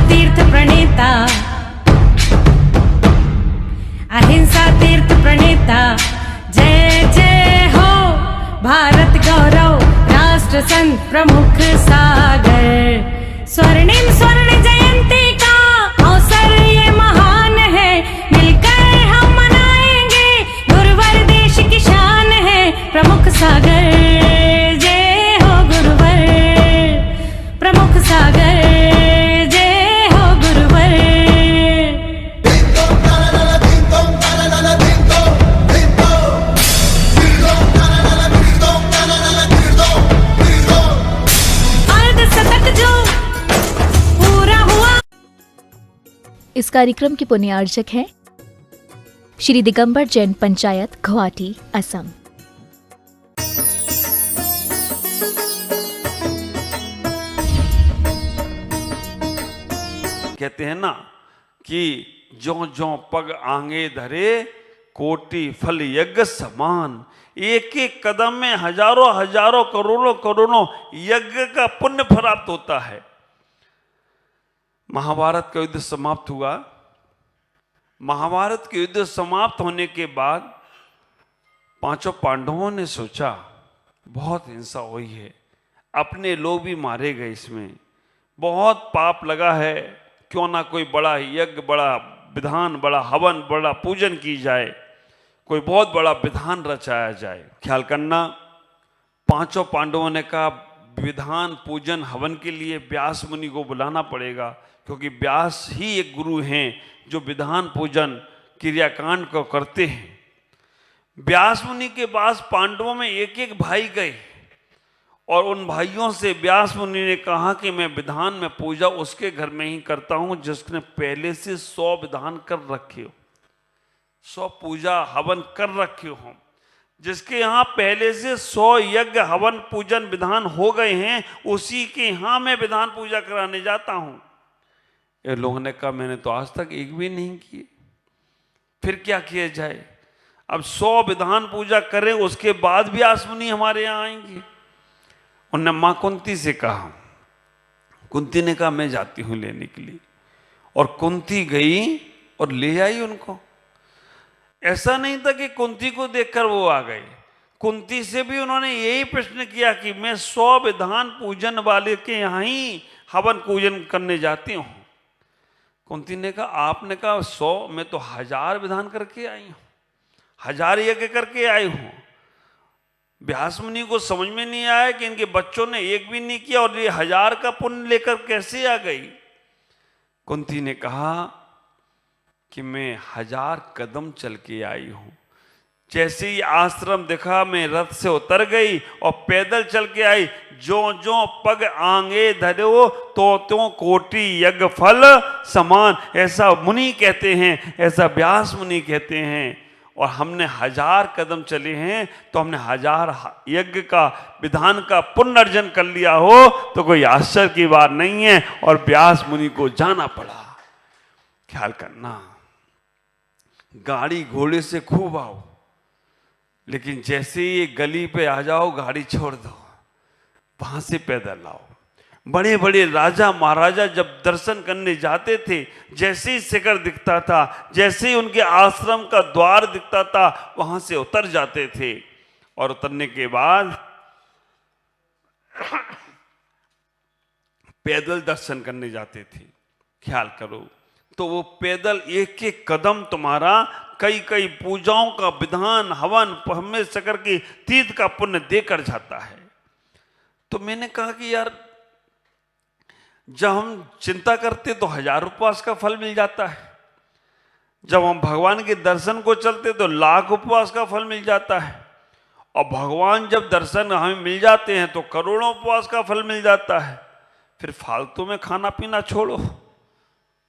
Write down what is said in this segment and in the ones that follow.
तीर्थ प्रणेता, अहिंसा तीर्थ प्रणेता। जय जय हो भारत गौरव, राष्ट्र संत प्रमुख सागर। स्वर्णिम स्वर्ण जयंती का अवसर ये महान है, मिलकर हम मनाएंगे, गुरुवर देश की शान है प्रमुख सागर। जय हो गुरुवर प्रमुख सागर, जय हो गुरुवर। अर्धशतक जो पूरा हुआ। इस कार्यक्रम के पुण्यार्चक हैं श्री दिगंबर जैन पंचायत, गुवाहाटी, असम। कहते हैं ना कि ज्यों ज्यों पग आगे धरे कोटि फल यज्ञ समान। एक एक कदम में हजारों हजारों करोड़ों करोड़ों यज्ञ का पुण्य प्राप्त होता है। महाभारत का युद्ध समाप्त हुआ। महाभारत के युद्ध समाप्त होने के बाद पांचों पांडवों ने सोचा बहुत हिंसा हुई है, अपने लोग भी मारे गए, इसमें बहुत पाप लगा है, क्यों ना कोई बड़ा यज्ञ, बड़ा विधान, बड़ा हवन, बड़ा पूजन की जाए, कोई बहुत बड़ा विधान रचाया जाए। ख्याल करना, पांचों पांडवों ने कहा विधान पूजन हवन के लिए व्यास मुनि को बुलाना पड़ेगा, क्योंकि व्यास ही एक गुरु हैं जो विधान पूजन क्रियाकांड को करते हैं। व्यास मुनि के पास पांडवों में एक एक भाई गए और उन भाइयों से व्यास मुनि ने कहा कि मैं विधान में पूजा उसके घर में ही करता हूं जिसने पहले से 100 विधान कर रखे हो, 100 पूजा हवन कर रखे हो, जिसके यहाँ पहले से 100 यज्ञ हवन पूजन विधान हो गए हैं, उसी के यहाँ मैं विधान पूजा कराने जाता हूं। ये लोगों ने कहा मैंने तो आज तक एक भी नहीं किए, फिर क्या किया जाए? अब 100 विधान पूजा करें उसके बाद भी व्यास मुनि हमारे यहाँ आएंगे। उन्होंने माँ कुंती से कहा, कुंती ने कहा मैं जाती हूं लेने के लिए, और कुंती गई और ले आई उनको। ऐसा नहीं था कि कुंती को देखकर वो आ गए, कुंती से भी उन्होंने यही प्रश्न किया कि मैं 100 विधान पूजन वाले के यहाँ ही हवन पूजन करने जाती हूँ। कुंती ने कहा आपने कहा 100, मैं तो 1000 विधान करके आई हूँ, 1000 यज्ञ करके आई हूँ। व्यास मुनि को समझ में नहीं आया कि इनके बच्चों ने एक भी नहीं किया और ये 1000 का पुण्य लेकर कैसे आ गई। कुंती ने कहा कि मैं 1000 कदम चल के आई हूं। जैसे ही आश्रम दिखा मैं रथ से उतर गई और पैदल चल के आई। जो जो पग आगे धरो तो त्यों कोटि यज्ञ फल समान। ऐसा मुनि कहते हैं, ऐसा व्यास मुनि कहते हैं। और हमने 1000 कदम चले हैं तो हमने 1000 यज्ञ का विधान का पुण्य अर्जन कर लिया हो तो कोई आश्चर्य की बात नहीं है। और व्यास मुनि को जाना पड़ा। ख्याल करना, गाड़ी घोड़े से खूब आओ, लेकिन जैसे ही गली पे आ जाओ गाड़ी छोड़ दो, वहां से पैदल आओ। बड़े बड़े राजा महाराजा जब दर्शन करने जाते थे, जैसे ही शिखर दिखता था, जैसे ही उनके आश्रम का द्वार दिखता था, वहां से उतर जाते थे। और उतरने के बाद पैदल दर्शन करने जाते थे। ख्याल करो, तो वो पैदल एक एक कदम तुम्हारा कई कई पूजाओं का विधान हवन हमें शिखर की तीर्थ का पुण्य देकर जाता है। तो मैंने कहा कि यार जब हम चिंता करते तो 1000 उपवास का फल मिल जाता है, जब हम भगवान के दर्शन को चलते तो लाख उपवास का फल मिल जाता है, और भगवान जब दर्शन हमें मिल जाते हैं तो करोड़ों उपवास का फल मिल जाता है। फिर फालतू में खाना पीना छोड़ो।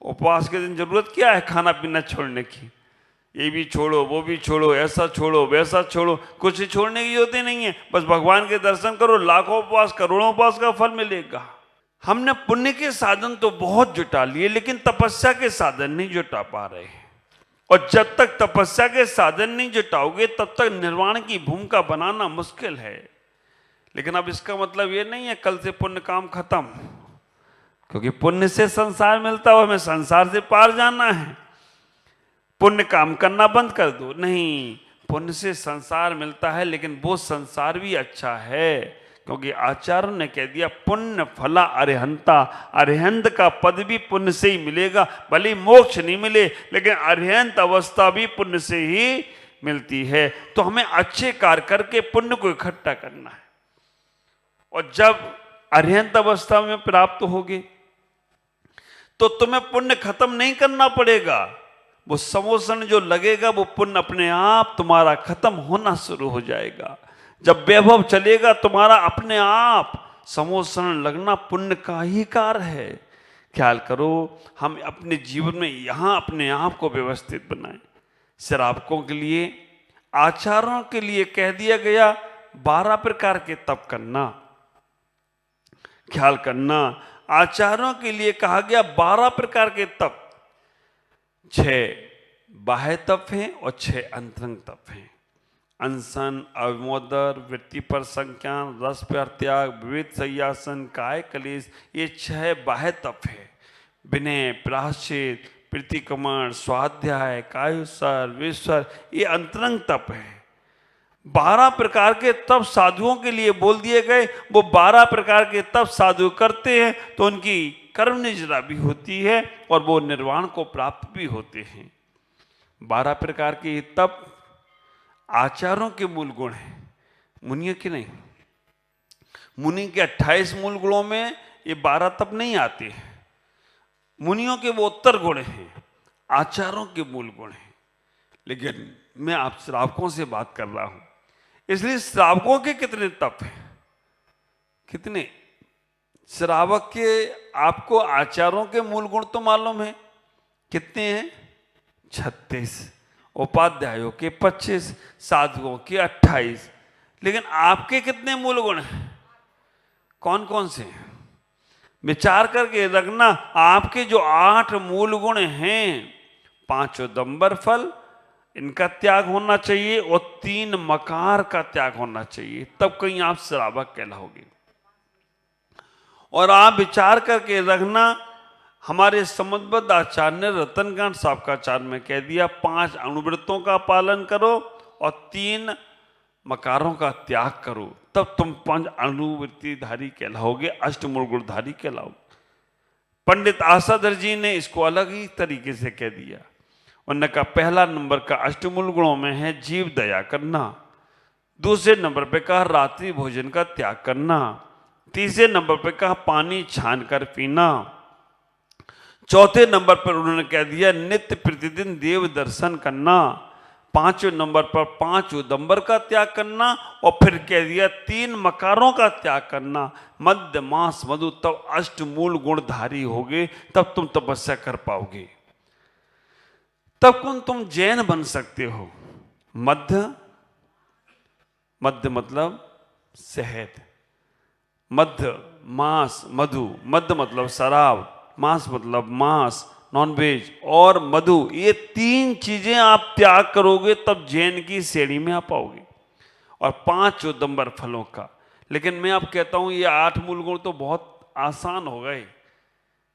उपवास के दिन जरूरत क्या है खाना पीना छोड़ने की? ये भी छोड़ो, वो भी छोड़ो, ऐसा छोड़ो, वैसा छोड़ो, कुछ ही छोड़ने की जरूरत नहीं है। बस भगवान के दर्शन करो, लाखों उपवास करोड़ों उपवास का फल मिलेगा। हमने पुण्य के साधन तो बहुत जुटा लिए, लेकिन तपस्या के साधन नहीं जुटा पा रहे। और जब तक तपस्या के साधन नहीं जुटाओगे तब तक निर्वाण की भूमिका बनाना मुश्किल है। लेकिन अब इसका मतलब ये नहीं है कल से पुण्य काम खत्म। क्योंकि पुण्य से संसार मिलता है, हमें संसार से पार जाना है। पुण्य काम करना बंद कर दो, नहीं, पुण्य से संसार मिलता है, लेकिन वो संसार भी अच्छा है, क्योंकि आचार्य ने कह दिया पुण्य फला अरिहंता, अरिहंत का पद भी पुण्य से ही मिलेगा। भले मोक्ष नहीं मिले, लेकिन अरिहंत अवस्था भी पुण्य से ही मिलती है। तो हमें अच्छे कार्य करके पुण्य को इकट्ठा करना है, और जब अरिहंत अवस्था में प्राप्त होगे तो तुम्हें पुण्य खत्म नहीं करना पड़ेगा। वो समोसन जो लगेगा वो पुण्य अपने आप तुम्हारा खत्म होना शुरू हो जाएगा। जब वैभव चलेगा तुम्हारा अपने आप समोसन लगना पुण्य का ही कार्य है। ख्याल करो, हम अपने जीवन में यहाँ अपने आप को व्यवस्थित बनाएं। श्रावकों के लिए, आचार्यों के लिए कह दिया गया 12 प्रकार के तप करना। ख्याल करना, आचार्यों के लिए कहा गया 12 प्रकार के तप। 6 बाह्य तप हैं और 6 अंतरंग तप हैं। अनशन, अविमोदर, वृत्ति पर संज्ञान, रस पर त्याग, विविध संयासन, काय कलेश, ये 6 बाह्य तप है। विनय, प्रायश्चित, प्रतिक्रमण, स्वाध्याय, कायुसर, विस्वर, ये अंतरंग तप है। 12 प्रकार के तप साधुओं के लिए बोल दिए गए। वो 12 प्रकार के तप साधु करते हैं तो उनकी कर्म निजरा भी होती है और वो निर्वाण को प्राप्त भी होते हैं। 12 प्रकार के तप आचार्यों के मूल गुण हैं, मुनियों के नहीं। मुनि के 28 मूल गुणों में ये 12 तप नहीं आते हैं। मुनियों के वो उत्तर गुण हैं, आचार्यों के मूल गुण हैं। लेकिन मैं आप श्रावकों से बात कर रहा हूं, इसलिए श्रावकों के कितने तप हैं? कितने? श्रावक के आपको आचार्यों के मूल गुण तो मालूम है, कितने हैं? 36, उपाध्यायों के 25, साधुओं के 28। लेकिन आपके कितने मूल गुण हैं? कौन कौन से हैं? विचार करके रखना। आपके जो 8 मूल गुण हैं, 5 उदंबर फल, इनका त्याग होना चाहिए, और 3 मकार का त्याग होना चाहिए, तब कहीं आप श्रावक कहलाओगे। और आप विचार करके रखना, हमारे समुद्बद्ध आचार्य ने रतनकांत साहब का आचार्य में कह दिया 5 अनुवृत्तों का पालन करो और 3 मकारों का त्याग करो, तब तुम 5 अनुवृत्तिधारी कहलाओगे, अष्टमूल गुणधारी कहलाओगे। पंडित आसाधर जी ने इसको अलग ही तरीके से कह दिया। उन्होंने कहा पहला नंबर का अष्टमूल गुणों में है जीव दया करना, दूसरे नंबर पे कहा रात्रि भोजन का त्याग करना, तीसरे नंबर पे कहा पानी छान कर पीना, चौथे नंबर पर उन्होंने कह दिया नित्य प्रतिदिन देव दर्शन करना, 5वें नंबर पर 5 उदंबर का त्याग करना, और फिर कह दिया 3 मकारों का त्याग करना, मध्य मास मधु, तब अष्टमूल गुणधारी होगे, तब तुम तपस्या कर पाओगे, तब कौन तुम जैन बन सकते हो। मध्य, मध्य मतलब शहद, मध्य मांस, मधु, मध्य मतलब शराब, मांस मतलब मांस नॉनवेज, और मधु, ये 3 चीजें आप त्याग करोगे तब जैन की श्रेणी में आ पाओगे, और 5 उदंबर फलों का। लेकिन मैं अब कहता हूं ये 8 मूल गुण तो बहुत आसान हो गए,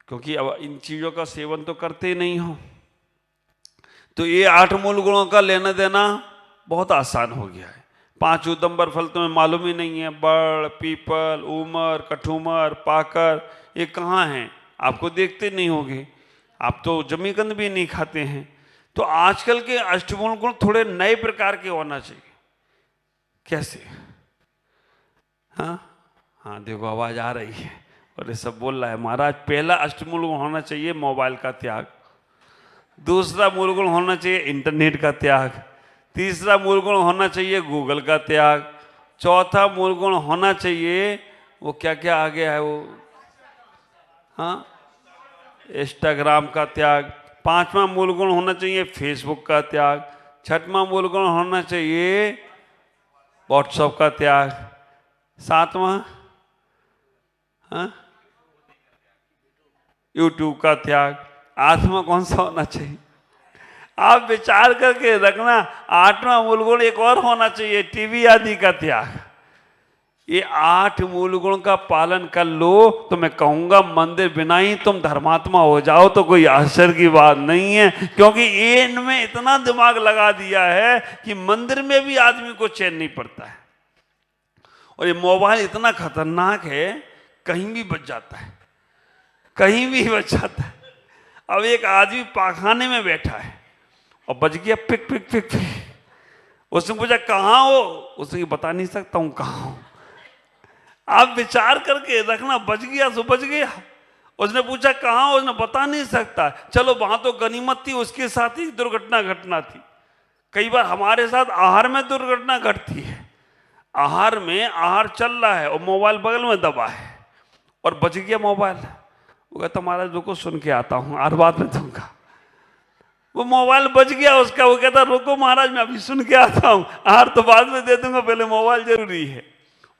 क्योंकि अब इन चीजों का सेवन तो करते ही नहीं हो, तो ये 8 मूल गुणों का लेना देना बहुत आसान हो गया है। 5 उदंबर फल तुम्हें मालूम ही नहीं है, बड़, पीपल, उमर, कठुमर, पाकर, ये कहाँ हैं? आपको देखते नहीं होगे, आप तो जमीकंद भी नहीं खाते हैं। तो आजकल के अष्टमूल गुण थोड़े नए प्रकार के होना चाहिए। कैसे? हाँ देखो आवाज आ रही है और ये सब बोल रहा है महाराज। पहला अष्टमूल गुण होना चाहिए मोबाइल का त्याग, दूसरा मूल गुण होना चाहिए इंटरनेट का त्याग, तीसरा मूल गुण होना चाहिए गूगल का त्याग, चौथा मूल गुण होना चाहिए वो क्या क्या आ गया है वो, हाँ, इंस्टाग्राम का त्याग, 5वां मूल गुण होना चाहिए फेसबुक का त्याग, 6वां मूल गुण होना चाहिए व्हाट्सएप का त्याग, 7वां यूट्यूब का त्याग, 8वां कौन सा होना चाहिए? आप विचार करके रखना। 8वां मूल गुण एक और होना चाहिए टीवी आदि का त्याग। ये 8 मूल गुण का पालन कर लो तो मैं कहूंगा मंदिर बिना ही तुम धर्मात्मा हो जाओ तो कोई आश्चर्य की बात नहीं है, क्योंकि ये इनमें इतना दिमाग लगा दिया है कि मंदिर में भी आदमी को चैन नहीं पड़ता है। और ये मोबाइल इतना खतरनाक है, कहीं भी बच जाता है, कहीं भी बच जाता है। अब एक आदमी पाखाने में बैठा है और बज गया पिक पिक पिक पिक। उसने पूछा कहाँ हो, उसने बता नहीं सकता हूं कहाँ हूं। आप विचार करके रखना, बच गया तो बच गया। उसने पूछा कहाँ, उसने बता नहीं सकता। चलो वहां तो गनीमत थी, उसके साथ ही दुर्घटना घटना थी। कई बार हमारे साथ आहार में दुर्घटना घटती है। आहार में आहार चल रहा है और मोबाइल बगल में दबा है और बच गया मोबाइल। वो कहता महाराज रुको सुन के आता हूँ, आर बाद में दूंगा। वो मोबाइल बच गया उसका, वो कहता रुको महाराज मैं अभी सुन के आता हूँ, आहार तो बाद में दे दूंगा, पहले मोबाइल जरूरी है।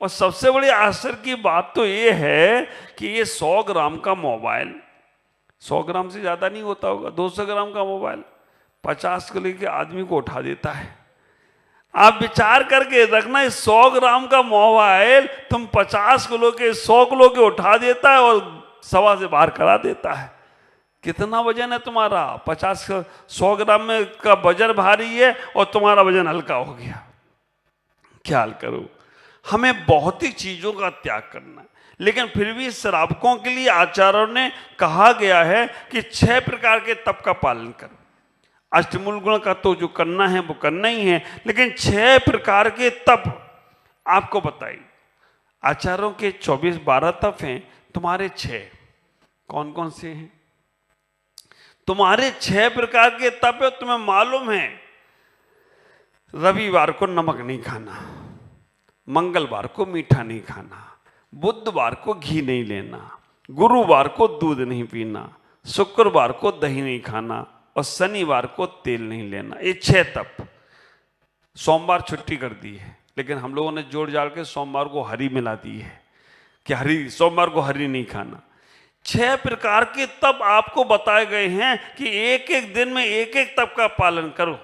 और सबसे बड़ी आश्चर्य की बात तो ये है कि ये 100 ग्राम का मोबाइल, 100 ग्राम से ज्यादा नहीं होता होगा, 200 ग्राम का मोबाइल 50 किलो के आदमी को उठा देता है। आप विचार करके रखना, इस 100 ग्राम का मोबाइल तुम 50 किलो के 100 किलो के उठा देता है और सभा से बाहर करा देता है। कितना वजन है तुम्हारा? 100 ग्राम में का वजन भारी है और तुम्हारा वजन हल्का हो गया। ख्याल करो, हमें बहुत ही चीजों का त्याग करना है, लेकिन फिर भी श्रावकों के लिए आचार्यों ने कहा गया है कि 6 प्रकार के तप का पालन करो। अष्टमूल गुण का तो जो करना है वो करना ही है, लेकिन 6 प्रकार के तप आपको बताइए। आचार्यों के 24-12 तप हैं, तुम्हारे 6 कौन कौन से हैं? तुम्हारे 6 प्रकार के तप है। तुम्हें मालूम है रविवार को नमक नहीं खाना, मंगलवार को मीठा नहीं खाना, बुधवार को घी नहीं लेना, गुरुवार को दूध नहीं पीना, शुक्रवार को दही नहीं खाना और शनिवार को तेल नहीं लेना। ये 6 तप। सोमवार छुट्टी कर दी है, लेकिन हम लोगों ने जोड़ जाड़ के सोमवार को हरी मिला दी है कि सोमवार को हरी नहीं खाना। 6 प्रकार के तप आपको बताए गए हैं कि एक एक दिन में एक एक तप का पालन करो।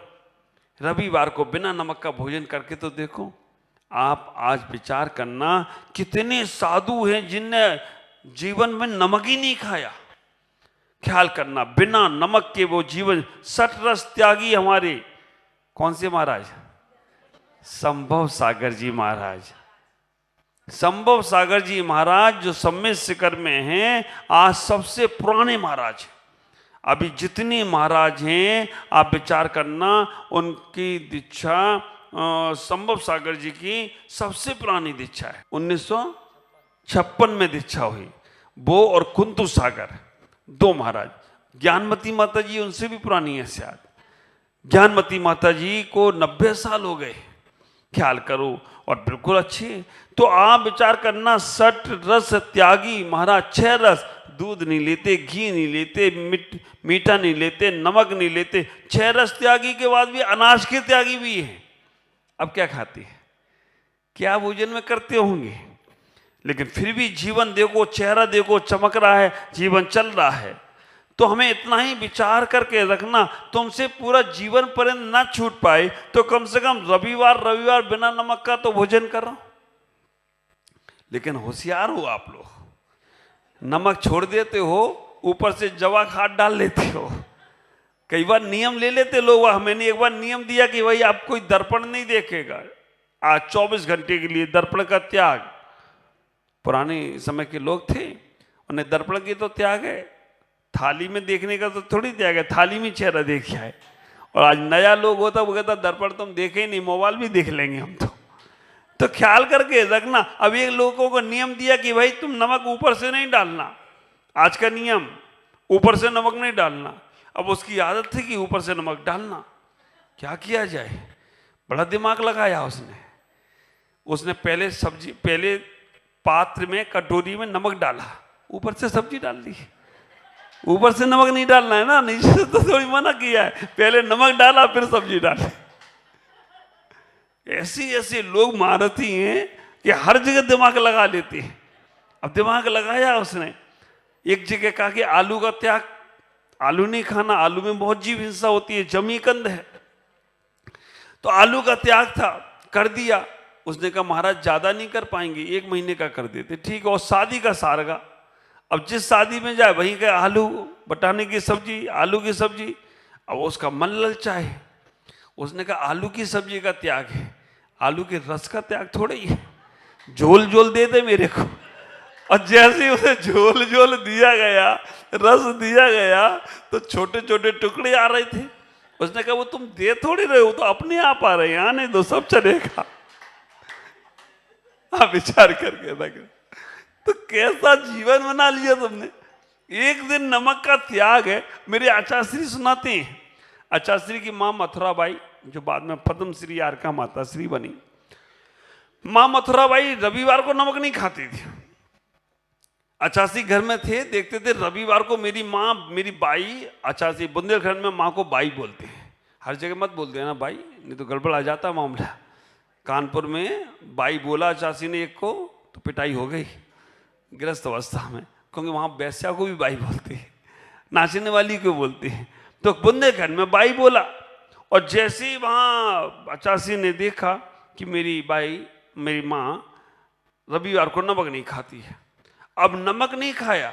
रविवार को बिना नमक का भोजन करके तो देखो। आप आज विचार करना, कितने साधु हैं जिनने जीवन में नमक ही नहीं खाया। ख्याल करना, बिना नमक के वो जीवन। 60 रस त्यागी हमारे कौन से महाराज? संभव सागर जी महाराज। संभव सागर जी महाराज जो सम्मेद शिखर में हैं, आज सबसे पुराने महाराज। अभी जितने महाराज हैं आप विचार करना, उनकी दीक्षा संभव सागर जी की सबसे पुरानी दीक्षा है। 1956 में दीक्षा हुई। वो और कुंतु सागर 2 महाराज। ज्ञानमती माता जी उनसे भी पुरानी है शायद। ज्ञानमती माता जी को 90 साल हो गए। ख्याल करो, और बिल्कुल अच्छे। तो आप विचार करना, 60 रस त्यागी महाराज। 6 रस, दूध नहीं लेते, घी नहीं लेते, मीठा नहीं लेते, नमक नहीं लेते। 6 रस त्यागी के बाद भी अनाज के त्यागी भी हैं। अब क्या खाते हैं, क्या भोजन में करते होंगे, लेकिन फिर भी जीवन देखो, चेहरा देखो, चमक रहा है, जीवन चल रहा है। तो हमें इतना ही विचार करके रखना, तुमसे पूरा जीवन पर्यंत ना छूट पाए तो कम से कम रविवार बिना नमक का तो भोजन करो। लेकिन होशियार हो आप लोग, नमक छोड़ देते हो, ऊपर से जवा खाद डाल लेते हो। कई बार नियम ले लेते लोग। मैंने एक बार नियम दिया कि भाई आप कोई दर्पण नहीं देखेगा आज 24 घंटे के लिए, दर्पण का त्याग। पुराने समय के लोग थे, उन्हें दर्पण की तो त्याग है, थाली में देखने का तो थोड़ी त्याग है, थाली में चेहरा देखा है। और आज नया लोग होता, वो कहता दर्पण तुम देखे ही नहीं, मोबाइल भी देख लेंगे हम तो ख्याल करके रखना। अब एक लोगों को नियम दिया कि भाई तुम नमक ऊपर से नहीं डालना, आज का नियम ऊपर से नमक नहीं डालना। अब उसकी आदत थी कि ऊपर से नमक डालना, क्या किया जाए, बड़ा दिमाग लगाया उसने पहले पात्र में, कटोरी में नमक डाला, ऊपर से सब्जी डाल दी। ऊपर से नमक नहीं डालना है ना, नीचे से तो थोड़ी मना किया है, पहले नमक डाला फिर सब्जी डाली। ऐसे लोग महारथी हैं कि हर जगह दिमाग लगा लेते हैं। अब दिमाग लगाया उसने, एक जगह कहा कि आलू का त्याग, आलू नहीं खाना, आलू में बहुत जीव हिंसा होती है, जमीकंद है, तो आलू का त्याग था, कर दिया। उसने कहा महाराज ज्यादा नहीं कर पाएंगे, 1 महीने का कर देते। ठीक है, और शादी का सारगा, अब जिस शादी में जाए वहीं का आलू बटाने की सब्जी, आलू की सब्जी। अब उसका मन ललचाए, उसने कहा आलू की सब्जी का त्याग है, आलू के रस का त्याग थोड़ा ही है, झोल झोल दे दे मेरे को। और जैसे ही उसे झोल झोल दिया गया, रस दिया गया, तो छोटे छोटे टुकड़े आ रहे थे। उसने कहा वो तुम दे थोड़ी रहे हो, तो अपने आप आ रहे हैं, आने दो, सब चलेगा। आप विचार करके देखो तो कैसा जीवन बना लिया तुमने। एक दिन नमक का त्याग है। मेरे आचार्यश्री सुनाते हैं, आचार्यश्री की मां मथुराबाई, जो बाद में पद्मश्री यारका माता श्री बनी, मां मथुराबाई रविवार को नमक नहीं खाती थी। आचार्यश्री घर में थे, देखते थे रविवार को मेरी माँ, मेरी बाई, आचार्यश्री बुंदेलखंड में माँ को बाई बोलते हैं, हर जगह मत बोलते हैं ना बाई, नहीं तो गड़बड़ आ जाता मामला। कानपुर में बाई बोला आचार्यश्री ने एक को, तो पिटाई हो गई गृहस्थ अवस्था में, क्योंकि वहाँ वैश्या को भी बाई बोलते हैं, नाचने वाली को बोलते हैं। तो बुंदेलखंड में बाई बोला, और जैसे ही वहाँ आचार्यश्री ने देखा कि मेरी बाई, मेरी माँ रविवार को नमक नहीं खाती है, अब नमक नहीं खाया,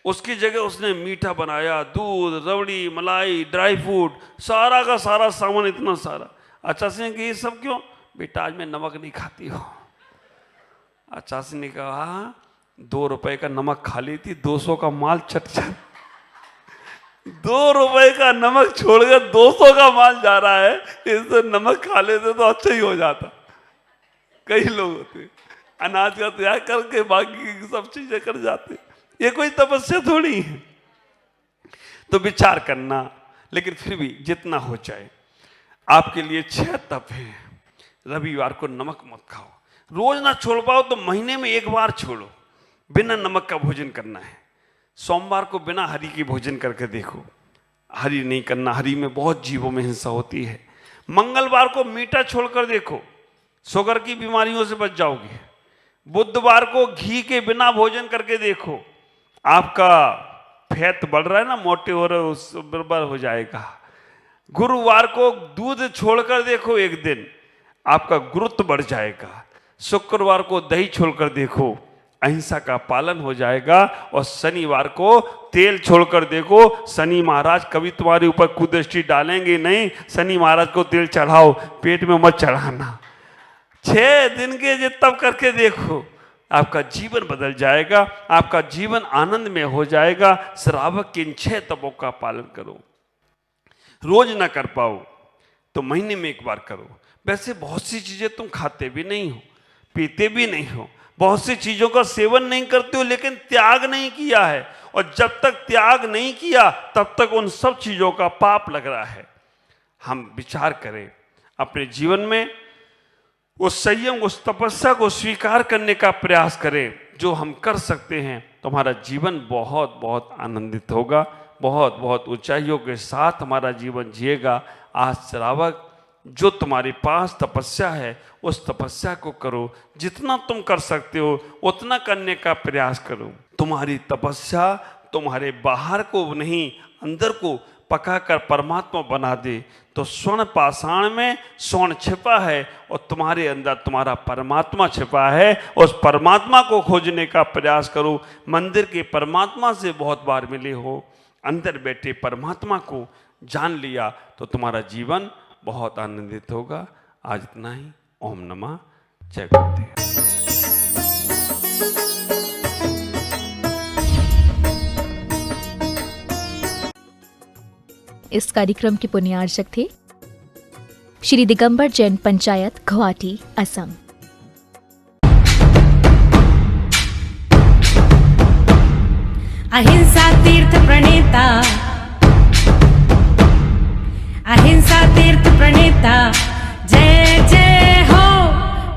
उसकी जगह उसने मीठा बनाया, दूध, रबड़ी, मलाई, ड्राई फ्रूट, सारा का सारा सामान, इतना सारा। आचार्यश्री ने कहा ये सब क्यों? बेटा आज मैं नमक नहीं खाती हूँ। आचार्यश्री ने कहा 2 रुपए का नमक खा लेती, 200 का माल चट चट। 2 रुपए का नमक छोड़कर 200 का माल जा रहा है, इससे नमक खा लेते तो अच्छा ही हो जाता। कई लोग होते अनाज का त्याग करके बाकी सब चीजें कर जाते, ये कोई तपस्या थोड़ी है। तो विचार करना, लेकिन फिर भी जितना हो जाए। आपके लिए 6 तप हैं। रविवार को नमक मत खाओ, रोज ना छोड़ पाओ तो महीने में 1 बार छोड़ो, बिना नमक का भोजन करना है। सोमवार को बिना हरी की भोजन करके देखो, हरी नहीं करना, हरी में बहुत जीवों में हिंसा होती है। मंगलवार को मीठा छोड़कर देखो, शुगर की बीमारियों से बच जाओगे। बुधवार को घी के बिना भोजन करके देखो, आपका फैट बढ़ रहा है ना, मोटे हो रहे हो, उस बराबर हो जाएगा। गुरुवार को दूध छोड़कर देखो, 1 दिन आपका गुरुत्व बढ़ जाएगा। शुक्रवार को दही छोड़कर देखो, अहिंसा का पालन हो जाएगा। और शनिवार को तेल छोड़कर देखो, शनि महाराज कभी तुम्हारे ऊपर कुदृष्टि डालेंगे नहीं। शनि महाराज को तेल चढ़ाओ, पेट में मत चढ़ाना। 6 दिन के ये तप करके देखो, आपका जीवन बदल जाएगा, आपका जीवन आनंद में हो जाएगा। श्रावक के इन 6 तपों का पालन करो। रोज ना कर पाओ तो महीने में 1 बार करो। वैसे बहुत सी चीजें तुम खाते भी नहीं हो, पीते भी नहीं हो, बहुत सी चीजों का सेवन नहीं करते हो, लेकिन त्याग नहीं किया है। और जब तक त्याग नहीं किया तब तक उन सब चीजों का पाप लग रहा है। हम विचार करें, अपने जीवन में उस संयम, उस तपस्या को स्वीकार करने का प्रयास करें जो हम कर सकते हैं, तो हमारा जीवन बहुत बहुत आनंदित होगा, बहुत बहुत ऊंचाइयों के साथ हमारा जीवन जिएगा। आज श्रावक, जो तुम्हारे पास तपस्या है उस तपस्या को करो, जितना तुम कर सकते हो उतना करने का प्रयास करो। तुम्हारी तपस्या तुम्हारे बाहर को नहीं, अंदर को पकाकर परमात्मा बना दे। तो स्वर्ण पाषाण में स्वर्ण छिपा है और तुम्हारे अंदर तुम्हारा परमात्मा छिपा है। उस परमात्मा को खोजने का प्रयास करो। मंदिर के परमात्मा से बहुत बार मिले हो, अंदर बैठे परमात्मा को जान लिया तो तुम्हारा जीवन बहुत आनंदित होगा। आज इतना ही। ओम नमः। जय गुरुदेव। इस कार्यक्रम के पुण्यार्चक थे श्री दिगंबर जैन पंचायत, गुवाहाटी, असम। अहिंसा तीर्थ प्रणेता, अहिंसा तीर्थ प्रणेता, जय जय हो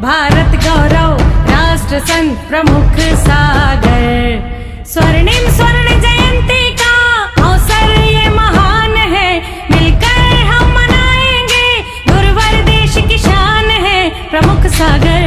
भारत गौरव, राष्ट्र संत प्रमुख सागर। स्वर्णिम स्वर्ण जयंती का अवसर ये महान है, मिलकर हम मनाएंगे, गुरुवर देश की शान है प्रमुख सागर।